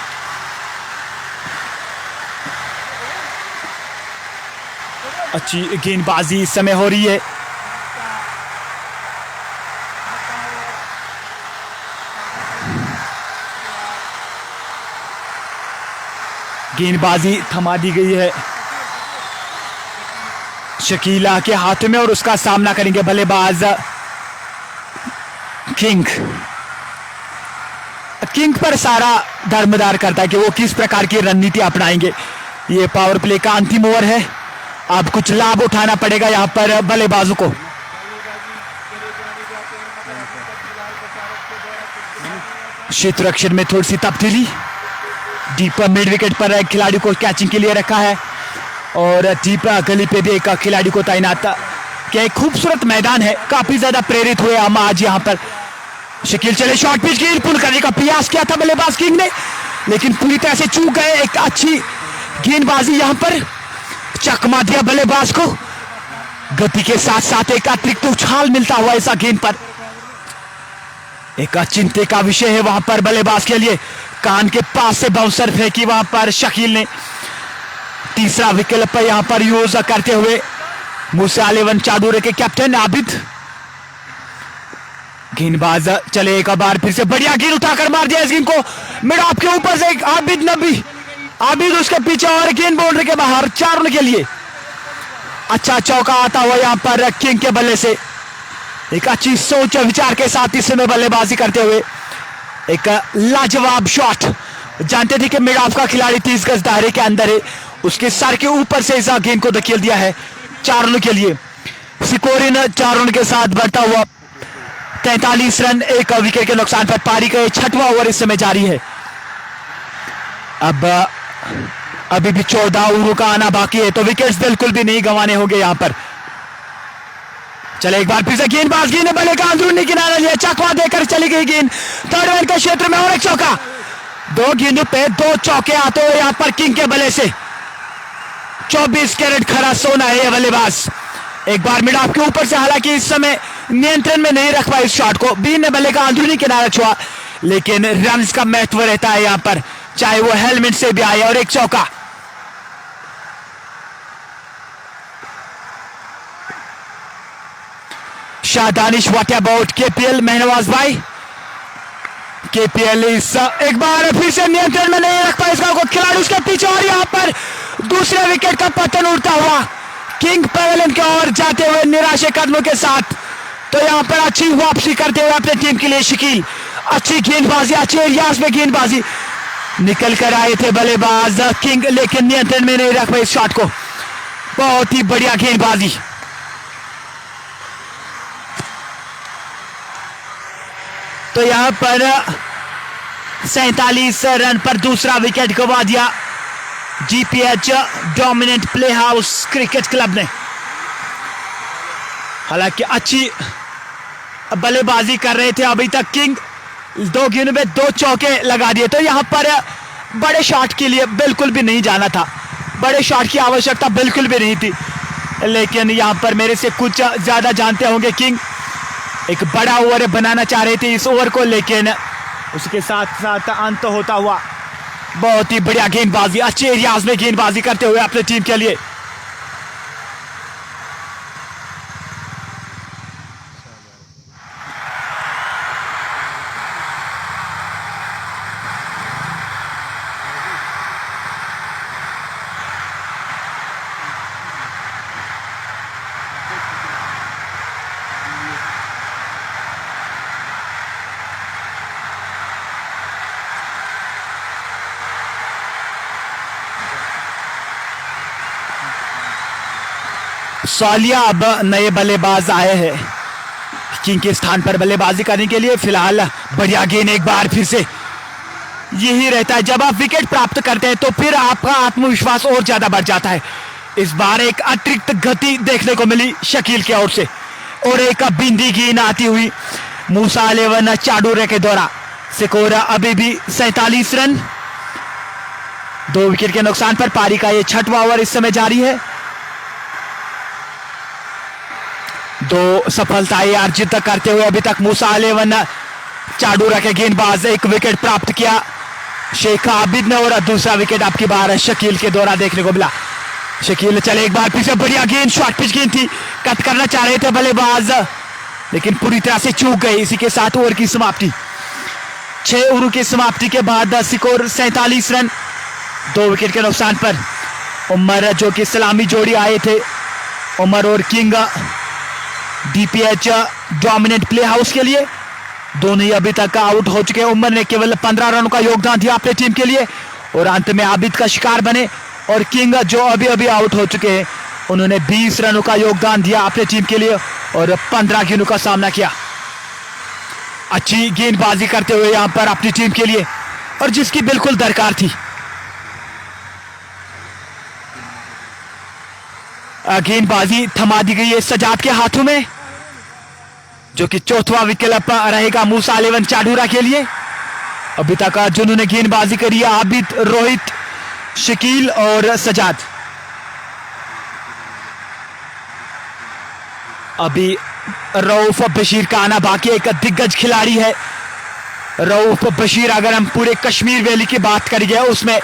अच्छी गेंदबाजी इस समय हो रही है। गेंदबाजी थमा दी गई है शकीला के हाथ में, और उसका सामना करेंगे बल्लेबाज किंग पर सारा दारमदार करता है कि वो किस प्रकार की रणनीति अपनाएंगे। ये पावर प्ले का अंतिम ओवर है। अब कुछ लाभ उठाना पड़ेगा यहाँ पर बल्लेबाजों को। क्षेत्ररक्षण में थोड़ी सी तब्दीली, डीप मिड विकेट पर एक खिलाड़ी को कैचिंग के लिए रखा है और डीप गली पे भी एक खिलाड़ी को तैनात किया। एक खूबसूरत मैदान है, काफी ज्यादा प्रेरित हुए हम आज यहाँ पर। शकील चले शॉर्ट पिच गेंद पुल करने का प्रयास किया था बल्लेबाज किंग ने, लेकिन पूरी तरह से चूक गए। एक अच्छी गेंदबाजी यहाँ पर, चकमा दिया बल्लेबाज को। गति के साथ साथ एक अतिरिक्त उछाल मिलता हुआ ऐसा गेंद पर। एक चिंता का विषय है वहां पर बल्लेबाज के लिए। कान के पास से बाउंसर फेंकी वहां पर शकील ने। तीसरा विकेट पर यहां पर यूज करते हुए मूसा 11 चाडूरे के कैप्टन आबिद। गेंदबाज चले एक बार फिर से, बढ़िया गेंद उठाकर मार दिया इस गेंद को मिड ऑफ के ऊपर से। आबिद नबी, आबिद उसके पीछे और गेंद बाउंड्री के बाहर 4 रन के लिए। अच्छा चौका आता हुआ यहां पर किंग के बल्ले से। एक अच्छी सोच विचार के साथ इस समय बल्लेबाजी करते हुए एक लाजवाब शॉट। जानते थे कि मिड ऑफ का खिलाड़ी 30 गज दायरे के अंदर है, उसके सर के ऊपर से इस गेंद को धकेल दिया है 4 रन के लिए। सिकोरिन 4 रन के साथ बढ़ता हुआ 43 रन, एक विकेट के नुकसान पर पारी का 6वां ओवर इस समय जारी है। अब अभी भी 14 ओवरों का आना बाकी है, तो विकेट्स बिल्कुल भी नहीं गंवाने होंगे यहां पर। चले एक बार फिर से गेंदबाज ने बल्ले का अंदरूनी किनारा लिया, चकवा देकर चली गई गेंद थर्ड रन के क्षेत्र में और एक चौका। 2 गेंदों पे 2 चौके आते हुए यहां पर किंग के बल्ले से। 24 कैरेट खरा सोना है ये बल्लेबाज। एक बार मिड ऑफ के ऊपर से, हालांकि इस समय नियंत्रण में नहीं रख पाए इस शॉट को। बीन ने बल्ले का अंदरूनी किनारा छुआ, लेकिन रन का महत्व रहता है यहां पर, चाहे वो हेलमेट से भी आए। और एक चौका। Shah Danish, what about KPL Mahnawaz भाई? केपीएल इस एक बार फिर से नियंत्रण में नहीं रख पाए इसका को खिलाड़ी उसके पीछे, और यहां पर दूसरे विकेट का पतन उड़ता हुआ किंग पेवेलियन की ओर जाते हुए निराशे कदमों के साथ। तो यहां पर अच्छी वापसी करते हुए अपने टीम के लिए शकील, अच्छी गेंदबाजी, अच्छे एरियाज में गेंदबाजी निकल कर आए थे बल्लेबाज किंग, लेकिन नियंत्रण में नहीं रख पाए इस शॉट को। बहुत ही बढ़िया गेंदबाजी। तो यहां पर 47 रन पर दूसरा विकेट गंवा दिया GPH dominant play house cricket club ने। हालांकि अच्छी बल्लेबाजी कर रहे थे अभी तक किंग, 2 गेंदों में 2 चौके लगा दिए। तो यहां पर बड़े शॉट के लिए बिल्कुल भी नहीं जाना था, बड़े शॉट की आवश्यकता बिल्कुल भी नहीं थी, लेकिन यहां पर मेरे से कुछ ज्यादा जानते होंगे किंग। एक बड़ा ओवर बनाना चाह रहे थे इस ओवर को, लेकिन उसके साथ साथ अंत होता हुआ बहुत ही बढ़िया गेंदबाजी, अच्छे एरियाज में गेंदबाजी करते हुए अपनी टीम के लिए। सालिया अब नए बल्लेबाज आए हैं किंग के स्थान पर बल्लेबाजी करने के लिए। फिलहाल बढ़िया गेंद, एक बार फिर से यही रहता है, जब आप विकेट प्राप्त करते हैं तो फिर आपका आत्मविश्वास और ज्यादा बढ़ जाता है। इस बार एक अतिरिक्त गति देखने को मिली शकील की ओर से, और एक बिंदी गेंद आती हुई मूसा 11 चाडूरे के द्वारा। स्कोर अभी भी 47 रन, 2 विकेट के नुकसान पर पारी का ये 6वां ओवर इस समय जारी है। 2 सफलताएं अर्जित करते हुए अभी तक मूसा 11 चाडूरा के गेंदबाज, 1 विकेट प्राप्त किया शेख आबिद ने, और दूसरा विकेट आपकी बार शकील के द्वारा देखने को मिला। शकील चले एक बार फिर से, बढ़िया गेंद, शॉर्ट पिच गेंद थी, कट करना चाह रहे थे बल्लेबाज, लेकिन पूरी तरह से चूक गए। इसी के साथ ओवर की समाप्ति, 6 ओवर की समाप्ति के बाद स्कोर 47 रन, 2 विकेट के नुकसान पर। उमर जो कि सलामी जोड़ी आए थे, उमर और king DPH dominant play house के लिए, दोनों ही अभी तक आउट हो चुके हैं। उमर ने केवल 15 रनों का योगदान दिया अपनी टीम के लिए, और अंत में आबिद का शिकार बने। और किंग जो अभी अभी आउट हो चुके हैं, उन्होंने 20 रनों का योगदान दिया अपने टीम के लिए और 15 गेंदों का सामना किया। अच्छी गेंदबाजी करते हुए यहां पर अपनी टीम के लिए, और जिसकी बिल्कुल दरकार थी। गेंदबाजी थमा दी गई है सजाद के हाथों में, जो कि चौथा विकल्प रहेगा मूसा 11 चाडूरा के लिए। अभी तक जिन्होंने गेंदबाजी करी है आबिद, रोहित, शकील और सजाद। अभी रऊफ बशीर का आना बाकी, एक दिग्गज खिलाड़ी है रऊफ बशीर। अगर हम पूरे कश्मीर वैली की बात करेंगे उसमें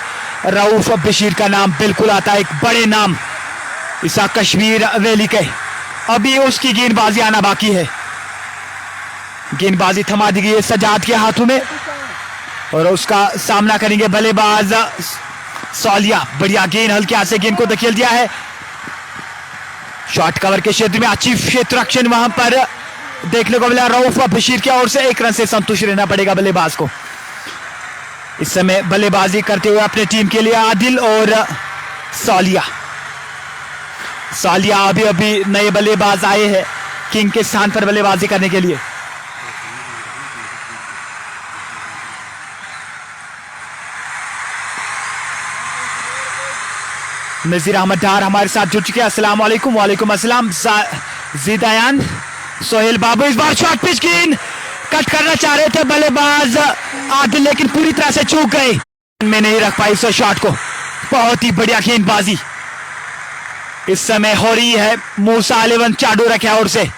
रऊफ बशीर का नाम बिल्कुल आता है, एक बड़े नाम इस कश्मीर वैली के। अभी उसकी गेंदबाजी आना बाकी है। गेंदबाजी थमा दी गई है सजाद के हाथों में और उसका सामना करेंगे बल्लेबाज सौलिया। बढ़िया गेंद, हल्के हाथ से गेंद को धकेल दिया है। शॉर्ट कवर के क्षेत्र में अच्छी क्षेत्र रक्षण वहां पर देखने को मिला रऊफ बशीर की ओर से। 1 रन से संतुष्ट रहना पड़ेगा बल्लेबाज को। इस समय बल्लेबाजी करते हुए अपने टीम के लिए आदिल और सौलिया। सौलिया अभी अभी नए बल्लेबाज आए हैं किंग के स्थान पर बल्लेबाजी करने के लिए। नजीर अहमद डार हमारे साथ जुड़ चुके हैं। अस्सलाम वालेकुम। वालेकुम अस्सलाम। जिदायान सोहेल बाबू इस बार शॉर्ट पिच गेंद कट करना चाह रहे थे बल्लेबाज आदिल, लेकिन पूरी तरह से चूक गए, में नहीं रख पाई उस शॉट को। बहुत ही बढ़िया गेंदबाजी इस समय हो रही है मूसा 11 चाडूरा की ओर से।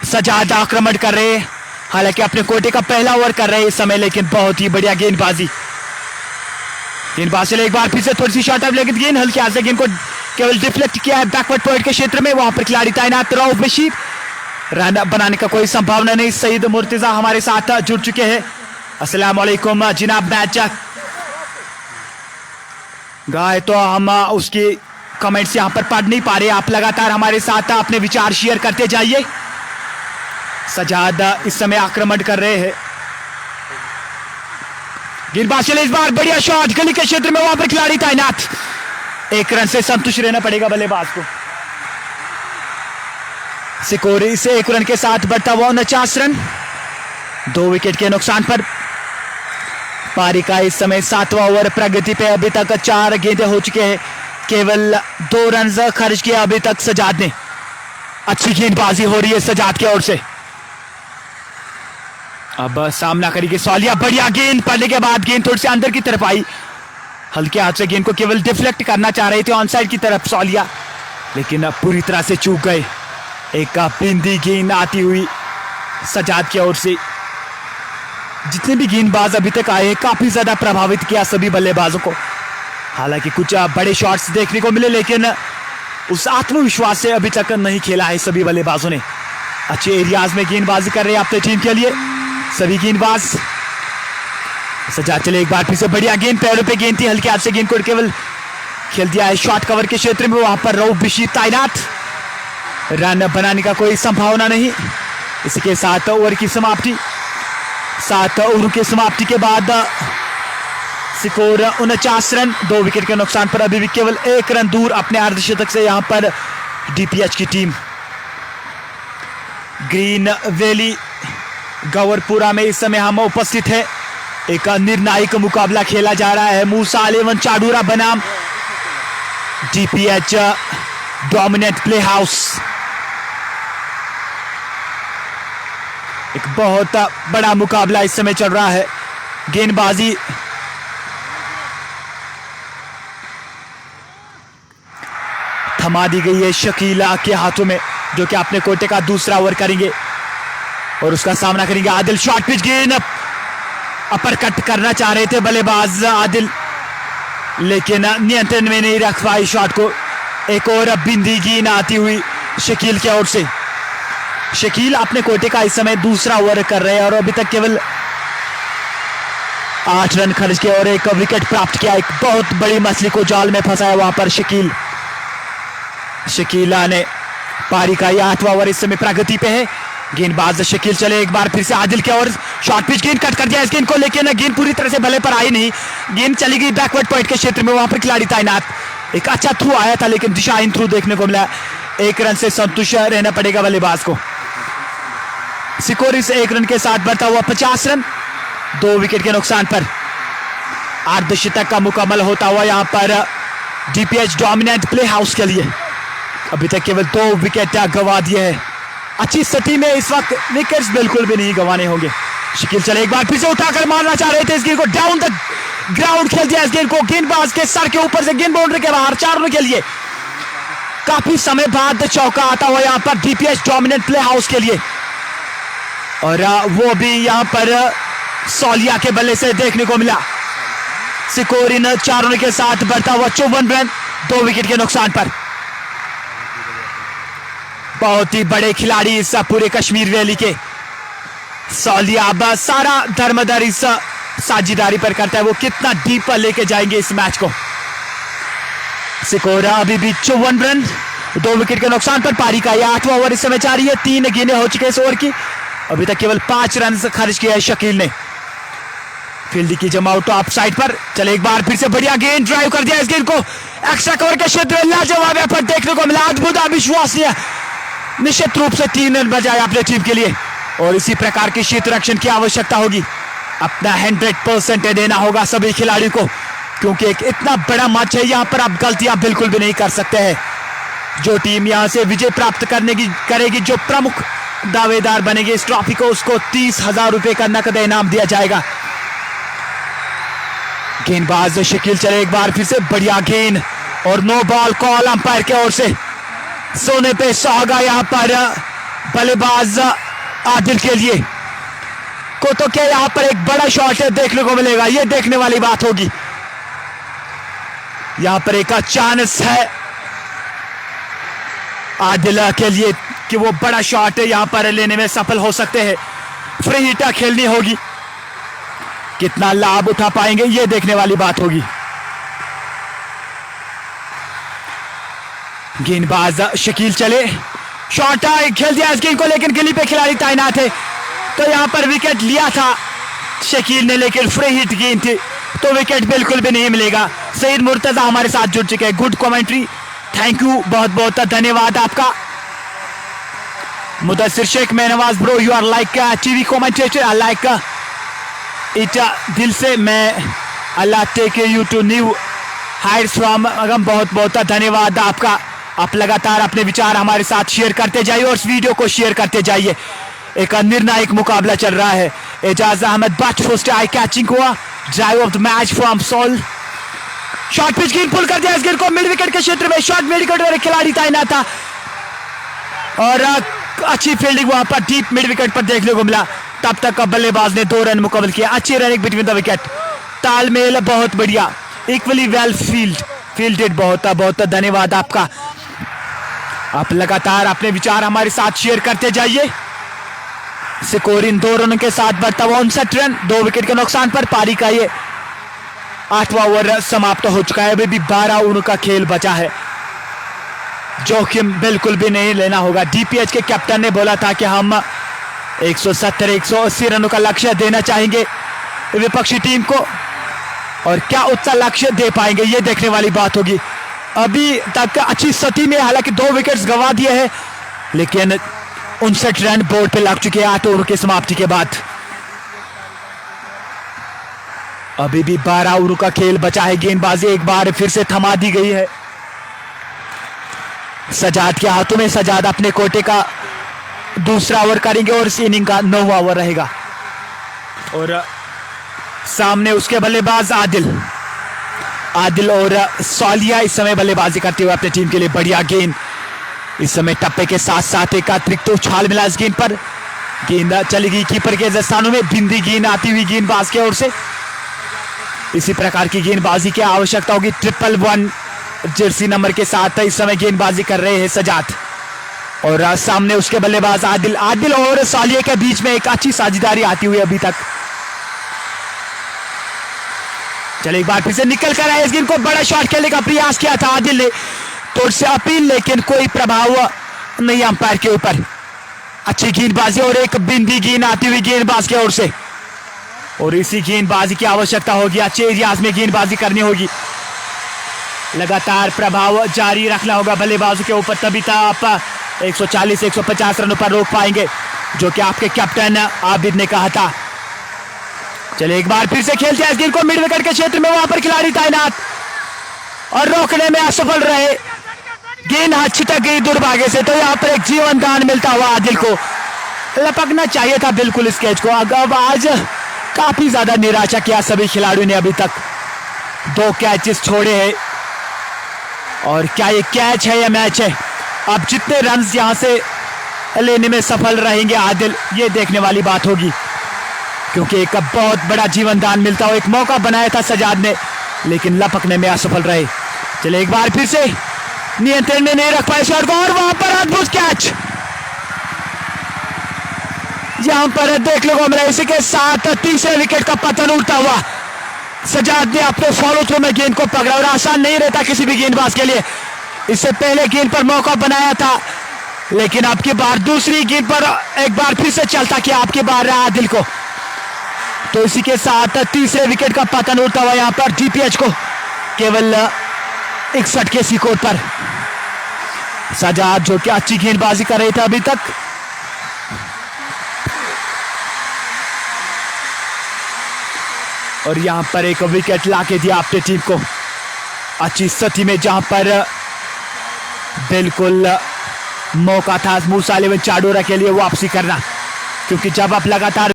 सजाद आक्रमण कर रहे हैं, हालांकि अपने कोटे का पहला ओवर कर रहे हैं इस समय, लेकिन बहुत ही बढ़िया गेंदबाजी। गेंदबाज से एक बार फिर से थोड़ी सी शॉर्ट, लेकिन गेंद हल्के हाथ से गेंद को केवल डिफ्लेक्ट किया है बैकवर्ड पॉइंट के क्षेत्र में। वहां पर खिलाड़ी तैनात रऊफ बशीर, रन बनाने का कोई संभावना नहीं। सईद मुर्तजा हमारे साथ जुड़ चुके हैं। अस्सलाम वालेकुम जनाब। मैच गाय तो हम उसकी कमेंट्स यहां पर पढ़ नहीं पा रहे, आप लगातार हमारे साथ अपने विचार शेयर करते जाइए। सजाद इस समय आक्रमण कर रहे हैं। गेंदबाज चले इस बार बढ़िया शॉट गली के क्षेत्र में, वहां पर खिलाड़ी तैनात। 1 रन से संतुष्ट रहना पड़ेगा बल्लेबाज को। सिकोरी से 1 रन के साथ बढ़ता हुआ 49 रन, 2 विकेट के नुकसान पर। पारी का इस समय 7वां ओवर प्रगति पे। अभी तक 4 गेंदें हो चुके हैं, केवल 2 रन खर्च किया अभी तक सजाद ने। अच्छी गेंदबाजी हो रही है सजाद की ओर से। अब सामना करेगी सौलिया। बढ़िया गेंद पड़ने के बाद गेंद थोड़ी सी अंदर की तरफ आई, हल्के हाथ से गेंद को केवल डिफ्लेक्ट करना चाह रहे थे ऑन साइड की तरफ सौलिया, लेकिन पूरी तरह से चूक गए। एक बिंदी गेंद आती हुई सजाद की ओर से। जितने भी गेंदबाज अभी तक आए काफी ज्यादा प्रभावित किया सभी बल्लेबाजों को। हालांकि कुछ बड़े शॉट्स देखने को मिले, लेकिन उस आत्मविश्वास से अभी तक नहीं खेला है सभी बल्लेबाजों ने। अच्छे एरियाज में गेंदबाजी कर रहे हैं अपनी टीम के लिए सभी गेंदबाज। सजाद चले एक बार फिर से बढ़िया गेंद, पैरों पे गेंद थी, हल्के हाथ से गेंद को केवल खेल दिया है शॉर्ट कवर के क्षेत्र में। वहां पर रऊफ बशीर तैनात, रन बनाने का कोई संभावना नहीं। इसी के साथ ओवर की समाप्ति। 7 ओवर की समाप्ति के बाद स्कोर 49 रन, 2 विकेट के नुकसान पर। अभी भी केवल 1 रन दूर अपने अर्धशतक से यहां पर डीपीएच की टीम। ग्रीन वैली गौरपुरा में इस समय हम उपस्थित है। एक निर्णायक मुकाबला खेला जा रहा है मूसा 11 चाडूरा बनाम डीपीएच डोमिनेंट प्ले हाउस। एक बहुत बड़ा मुकाबला इस समय चल रहा है। गेंदबाजी थमा दी गई है शकीला के हाथों में, जो कि अपने कोटे का दूसरा ओवर करेंगे और उसका सामना करेंगे आदिल। शॉर्ट पिच गेंद, अपर कट करना चाह रहे थे बल्लेबाज आदिल, लेकिन नियंत्रण में नहीं रख पाई शॉट को। एक और बिंदी गेंद आती हुई शकील की ओर से। शकील अपने कोटे का इस समय दूसरा ओवर कर रहे हैं और अभी तक केवल 8 रन खर्च किए और 1 विकेट प्राप्त किया। एक बहुत बड़ी मछली को जाल में फंसाया वहां पर शकीला ने। पारी का यह 8वां ओवर इस समय प्रगति पे है। गेंदबाज शकील चले एक बार फिर से आदिल की ओर, शॉर्ट पिच गेंद कट कर दिया इस गेंद को, लेकिन गेंद पूरी तरह से भले पर आई नहीं, गेंद चली गई बैकवर्ड पॉइंट के क्षेत्र में, वहां पर खिलाड़ी तैनात। एक अच्छा थ्रू आया था लेकिन दिशाहीन थ्रू देखने को मिला। एक रन से संतुष्ट रहना पड़ेगा बल्लेबाज को। स्कोर इस एक रन के साथ बढ़ता हुआ 50 रन, 2 विकेट के नुकसान पर। अर्धशतक का मुकम्मल होता हुआ यहां पर डीपीएच डोमिनेंट प्ले हाउस के लिए। अभी तक केवल 2 विकेट गंवा दिए हैं। अच्छी स्थिति में इस वक्त विकेट्स बिल्कुल भी नहीं गंवाने होंगे। शकील चले एक बार फिर से उठाकर मारना चाह रहे थे इस गेंद को, डाउन द ग्राउंड खेल दिया इस गेंद को, गेंदबाज के सर के ऊपर से गेंद बाउंड्री के बाहर, 4 रन के लिए। काफी समय बाद चौका आता हुआ यहां पर डीपीएच डोमिनेंट प्ले हाउस के लिए, और वो भी यहां पर सौलिया के बल्ले से देखने को मिला। स्कोर इन 4 रन के साथ बढ़ता हुआ 54 रन, 2 विकेट के नुकसान पर। बहुत ही बड़े खिलाड़ी इस पूरे कश्मीर वैली के। सौलिया अब सारा धर्मधर इस साझेदारी पर करता है, वो कितना डीप लेके जाएंगे इस मैच को। स्कोर अभी भी 54 रन, 2 विकेट के नुकसान पर। पारी का यह 8वां ओवर इस समय जारी है, 3 गेंदें हो चुके इस ओवर की, अभी तक केवल 5 रन खर्च किया है शकील ने। फील्ड की जमाव टॉप साइड पर, चले एक बार फिर से बढ़िया गेंद, ड्राइव कर दिया इस गेंद को एक्स्ट्रा कवर के क्षेत्र में, लाजवाब एफर्ट देखने को मिला, अद्भुत अविश्वसनीय। निश्चित रूप से 3 रन बजाए अपने टीम के लिए, और इसी प्रकार की क्षेत्र रक्षण की आवश्यकता होगी। अपना 100% देना होगा सभी खिलाड़ियों को, क्योंकि एक इतना बड़ा मैच है, यहां पर आप गलतियां बिल्कुल भी नहीं कर सकते हैं। जो टीम यहां से विजय प्राप्त करेगी, जो प्रमुख दावेदार बनेगी इस ट्रॉफी को, उसको 30,000 रुपए का नकद इनाम दिया जाएगा। गेंदबाज शकील चले एक बार फिर से बढ़िया गेंद, और नो बॉल कॉल अंपायर की ओर से। सोने पे सुहागा यहां पर बल्लेबाज आदिल के लिए को, तो क्या यहां पर एक बड़ा शॉट देखने को मिलेगा, यह देखने वाली बात होगी। यहां पर एक चांस है आदिल के लिए कि वो बड़ा शॉट यहां पर लेने में सफल हो सकते हैं। फ्री हिट खेलनी होगी, कितना लाभ उठा पाएंगे ये देखने वाली बात होगी। गेंदबाज शकील चले, शॉट खेल दिया इस गेंद को, लेकिन गिली पे खिलाड़ी तैनात है, तो यहां पर विकेट लिया था शकील ने, लेकिन फ्री हिट गेंद थी, तो विकेट बिल्कुल भी नहीं मिलेगा। सईद मुर्तजा हमारे साथ जुड़ चुके हैं, गुड कमेंट्री, थैंक यू, बहुत बहुत धन्यवाद आपका। Mudassir Sheikh Mehnawaz bro, you are like TV commentator, I like it दिल से। मैं अल्लाह take you to new heights from अगम, बहुत बहुत धन्यवाद आपका। आप लगातार अपने विचार हमारे साथ शेयर करते जाइए और इस वीडियो को शेयर करते जाइए। एक निर्णायक मुकाबला चल रहा है। Ejaz Ahmed but first eye catching हुआ, drive of the match from सोल, शॉर्ट पिच गेंद पुल कर दिया इस गेंद को मिड विकेट के क्षेत्र में, शॉर्ट मिड विकेट और खिलाड़ी तैनात था, और अच्छी फील्डिंग वहां पर डीप मिड विकेट पर देखने को मिला। तब तक बल्लेबाज ने 2 रन मुकम्मल किया, अच्छी रनिंग बिटवीन द विकेट, तालमेल बहुत बढ़िया, इक्वली वेल फील्डेड, बहुत बहुत धन्यवाद आपका। आप लगातार अपने विचार हमारे साथ शेयर करते जाइए। स्कोर इन 2 रनों के साथ बढ़ता हुआ 59 रन, 2 विकेट के नुकसान पर। पारी का ये 8वां ओवर समाप्त हो चुका है, अभी भी 12 ओवर का खेल बचा है, जोखिम बिल्कुल भी नहीं लेना होगा। डीपीएच के कैप्टन ने बोला था कि हम 170-180 रनों का लक्ष्य देना चाहेंगे विपक्षी टीम को, और क्या उतना लक्ष्य दे पाएंगे ये देखने वाली बात होगी। अभी तक अच्छी स्थिति में, हालांकि 2 विकेट्स गंवा दिए हैं, लेकिन 59 रन बोर्ड पे लग चुके हैं 8 ओवर की समाप्ति के बाद। अभी भी 12 ओवर का खेल बचा है, गेंदबाजी एक बार फिर से थमा दी गई है सजाद के हाथों में। सजाद अपने कोटे का दूसरा ओवर करेंगे और इस इनिंग का 9वां ओवर रहेगा, और सामने उसके बल्लेबाज आदिल और सौलिया इस समय बल्लेबाजी करते हुए अपनी टीम के लिए। बढ़िया गेंद, इस समय टप्पे के साथ साथ एक अतिरिक्त उछाल मिला इस गेंद पर, गेंद चली गई कीपर के स्थानों में, बिंदी गेंद आती हुई गेंदबाज की ओर से। इसी प्रकार की गेंदबाजी की आवश्यकता होगी। 111 जर्सी नंबर के साथ इस समय गेंदबाजी कर रहे हैं सजाद, और सामने उसके बल्लेबाज आदिल और सौलिया के बीच में एक अच्छी साझेदारी आती हुई अभी तक। चले एक बार फिर से निकल कर आए इस गेंद को, बड़ा शॉट खेलने का प्रयास किया था आदिल ने, तो उससे अपील, लेकिन कोई प्रभाव नहीं अंपायर के ऊपर। अच्छी गेंदबाजी और एक बिंदी गेंद आती हुई गेंदबाज की ओर से, और इसी गेंदबाजी की आवश्यकता होगी। अच्छे एरियाज में गेंदबाजी करनी होगी, लगातार प्रभाव जारी रखना होगा बल्लेबाजों के ऊपर, तभी तो आप 140-150 रनों पर रोक पाएंगे, जो कि आपके कैप्टन आबिद ने कहा था। चलिए एक बार फिर से खेलते हैं इस गेंद को मिड विकेट के क्षेत्र में, वहां पर खिलाड़ी तैनात और रोकने में असफल रहे। गेंद हाथ छिटक गई दुर्भाग्य से, तो यहाँ पर एक जीवन दान मिलता हुआ आदिल को। लपकना चाहिए था बिल्कुल इस कैच को। अब आज काफी ज्यादा निराशा किया सभी खिलाड़ियों ने, अभी तक 2 कैचेस छोड़े हैं। और क्या ये कैच है या मैच है? अब जितने रन यहां से लेने में सफल रहेंगे आदिल, ये देखने वाली बात होगी, क्योंकि एक बहुत बड़ा जीवन दान मिलता हो। एक मौका बनाया था सजाद ने, लेकिन लपकने में असफल रहे। चले एक बार फिर से नियंत्रण में नहीं रख पाए शॉट को, और वहां पर अद्भुत कैच यहां पर देखने को मिला। इसी के साथ तीसरे विकेट का पतन उड़ता हुआ सजाद ने अपने फॉलो थ्रू में गेंद को पकड़ा, और आसान नहीं रहता किसी भी गेंदबाज के लिए। इससे पहले गेंद पर मौका बनाया था, लेकिन आपकी बार दूसरी गेंद पर एक बार फिर से चलता कि आपकी बार रहा आदिल को। तो इसी के साथ तीसरे विकेट का पतन उड़ता हुआ यहां पर डीपीएच को केवल 61 के स्कोर पर। सजाद जो कि अच्छी गेंदबाजी कर रहे थे अभी तक, और यहां पर एक विकेट लाके दिया अपनी टीम को अच्छी स्थिति में, जहां पर बिल्कुल मौका था मूसा 11 चाडोरा के लिए वापसी करना, क्योंकि जब आप लगातार